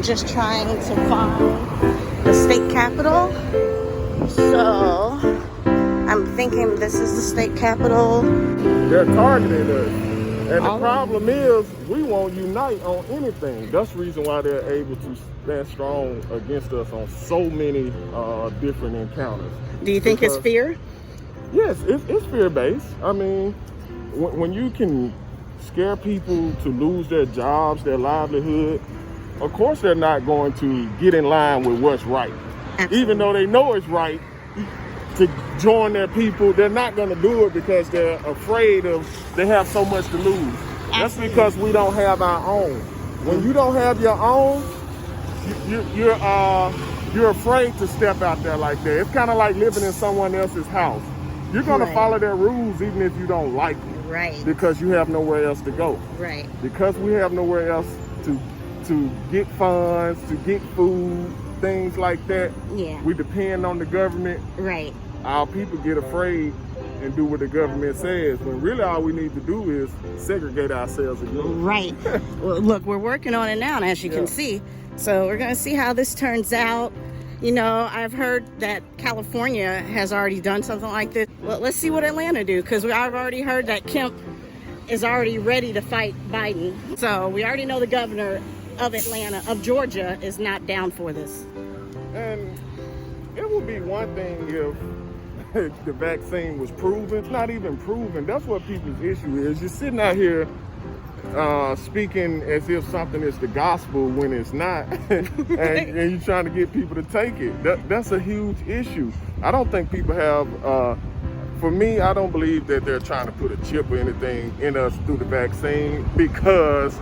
just trying to find the state capitol. So I'm thinking this is the state capitol. They're targeting us. And the problem is, we won't unite on anything. That's the reason why they're able to stand strong against us on so many different encounters. Do you think it's fear? Yes, it's fear-based. I mean, when you can scare people to lose their jobs, their livelihood, of course they're not going to get in line with what's right. Absolutely. Even though they know it's right to join their people, they're not going to do it because they're afraid they have so much to lose. Absolutely. That's because we don't have our own. When you don't have your own, you're afraid to step out there like that. It's kind of like living in someone else's house. You're going to follow their rules even if you don't like it. Right. Because you have nowhere else to go. Right. Because we have nowhere else to get funds, to get food, things like that. Yeah. We depend on the government. Right. Our people get afraid and do what the government says, when really all we need to do is segregate ourselves again. Right. Well, look, we're working on it now, as you can see. So we're going to see how this turns out. You know, I've heard that California has already done something like this. Well, let's see what Atlanta do, because I've already heard that Kemp is already ready to fight Biden. So we already know the governor of Georgia, is not down for this. And it would be one thing if the vaccine was proven. It's not even proven. That's what people's issue is. You're sitting out here speaking as if something is the gospel when it's not, and you're trying to get people to take it. That's a huge issue. I don't think people have, for me, I don't believe that they're trying to put a chip or anything in us through the vaccine, because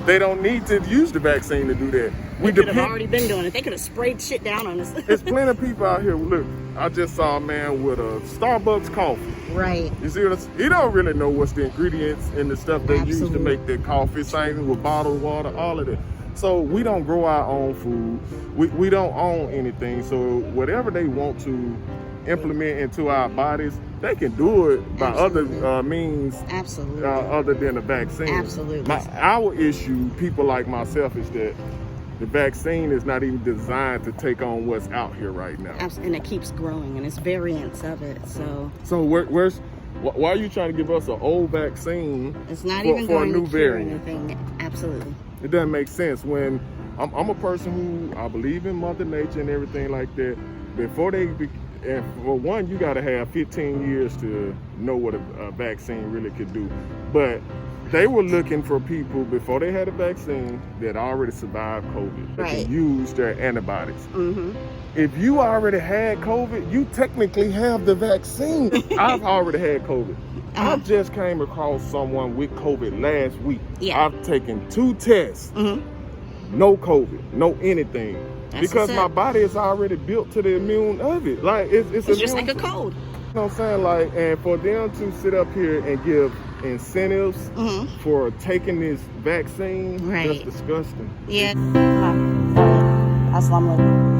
they don't need to use the vaccine to do that. They could have already been doing it. They could have sprayed shit down on us. There's plenty of people out here. Look, I just saw a man with a Starbucks coffee. Right. You see what he don't really know what's the ingredients and the stuff they use to make their coffee. Same with bottled water, all of that. So we don't grow our own food. We don't own anything. So whatever they want to implement into our bodies, they can do it by other means. Absolutely. Other than a vaccine. Absolutely. Our issue, people like myself, is that the vaccine is not even designed to take on what's out here right now. And it keeps growing, and it's variants of it. So why are you trying to give us an old vaccine? It's not for, even for going a new to cure variant? anything. Absolutely. It doesn't make sense. When I'm a person who I believe in Mother Nature and everything like that. Before and for one, you got to have 15 years to know what a vaccine really could do. But they were looking for people before they had a vaccine that already survived COVID, that can use their antibodies. Mm-hmm. If you already had COVID, you technically have the vaccine. I've already had COVID. I just came across someone with COVID last week. Yeah. I've taken 2 tests. Mm-hmm. No COVID, no anything. Because my body is already built to the immune of it. Like it's just like a cold. You know what I'm saying? Like, and for them to sit up here and give incentives for taking this vaccine, that's disgusting. Yeah. Assalamu alaikum.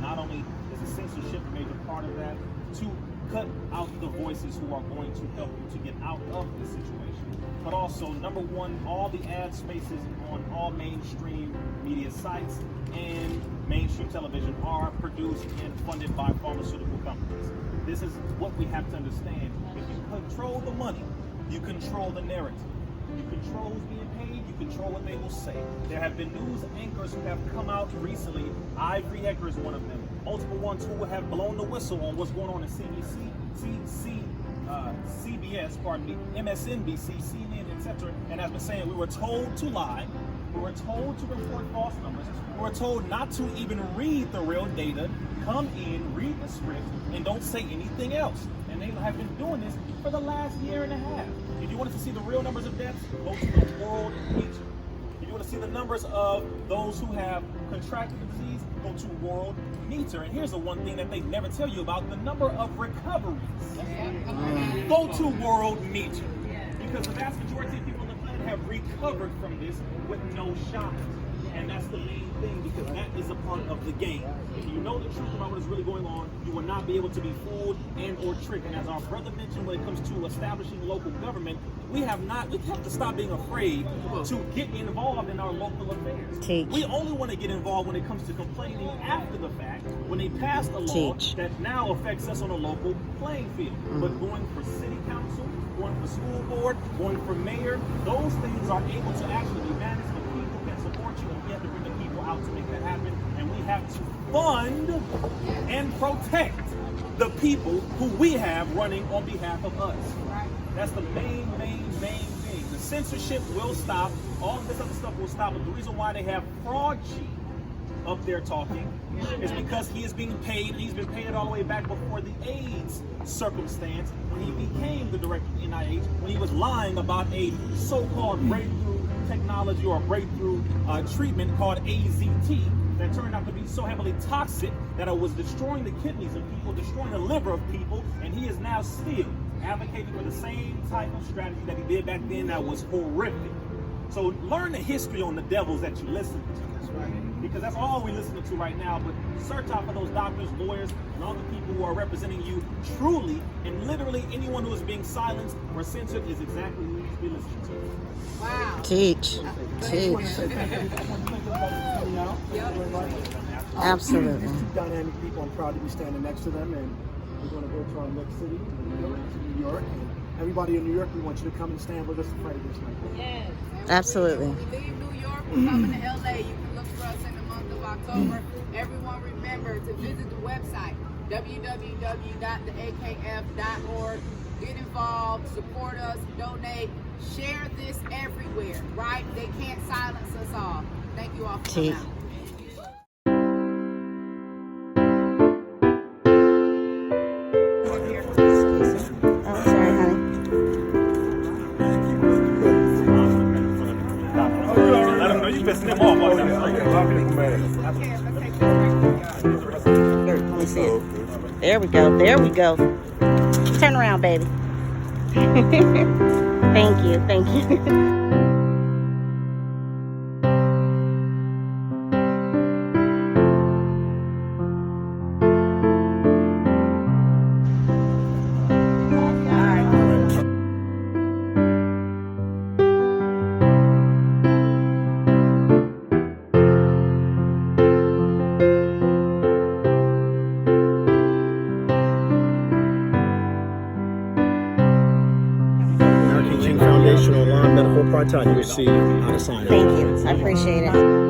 Not only is the censorship a major part of that, to cut out the voices who are going to help you to get out of this situation, but also, number one, all the ad spaces on all mainstream media sites and mainstream television are produced and funded by pharmaceutical companies. This is what we have to understand. If you control the money, you control the narrative. You control who's being paid, you control what they will say. There have been news anchors who have come out recently. Ivory Hecker is one of them. Multiple ones who have blown the whistle on what's going on in CBS, MSNBC, CNN, etc. And has been saying we were told to lie, we were told to report false numbers, we were told not to even read the real data, come in, read the script, and don't say anything else. And they have been doing this for the last year and a half. If you wanted to see the real numbers of deaths, go to the World Meter. If you want to see the numbers of those who have contracted the disease, go to World Meter. And here's the one thing that they never tell you about, the number of recoveries. Go to World Meter. Because the vast majority of people on the planet have recovered from this with no shot. And that's the main thing, because that is a part of the game. If you know the truth about what is really going on, you will not be able to be fooled and or tricked. And as our brother mentioned, when it comes to establishing local government, we have to stop being afraid to get involved in our local affairs. Teach. We only want to get involved when it comes to complaining after the fact, when they pass a law that now affects us on a local playing field. But going for city council, going for school board, going for mayor, those things are able to actually manage the people that support you, and we have to bring the people out to make that happen. And we have to fund and protect the people who we have running on behalf of us. That's the main thing. The censorship will stop. All of this other stuff will stop. But the reason why they have Fraud Chief up there talking is because he is being paid, and he's been paid all the way back before the AIDS circumstance, when he became the director of the NIH, when he was lying about a so-called breakthrough technology or breakthrough treatment called AZT that turned out to be so heavily toxic that it was destroying the kidneys of people, destroying the liver of people, and he is now still advocating for the same type of strategy that he did back then that was horrific. So learn the history on the devils that you listen to. Because that's all we're listening to right now. But search out for those doctors, lawyers, and all the people who are representing you truly, and literally anyone who is being silenced or censored is exactly who you need to be listening to. Wow. Teach. Absolutely. These two dynamic people, I'm proud to be standing next to them, and we're going to go to our next city, New York. And everybody in New York, we want you to come and stand with us and fight against them. Yes. Absolutely. When we leave New York, we're coming to LA. You can look for us in the month of October. Everyone remember to visit the website, www.theakf.org. Get involved, support us, donate, share this everywhere, right? They can't silence us all. Thank you all for coming out. Oh, sorry, honey. Let them know you pissing them off. Let me see it. There we go. There we go. Turn around, baby. Thank you. Thank you. King Foundation online, medical apartheid. You will see how to sign up. Thank you. I appreciate it.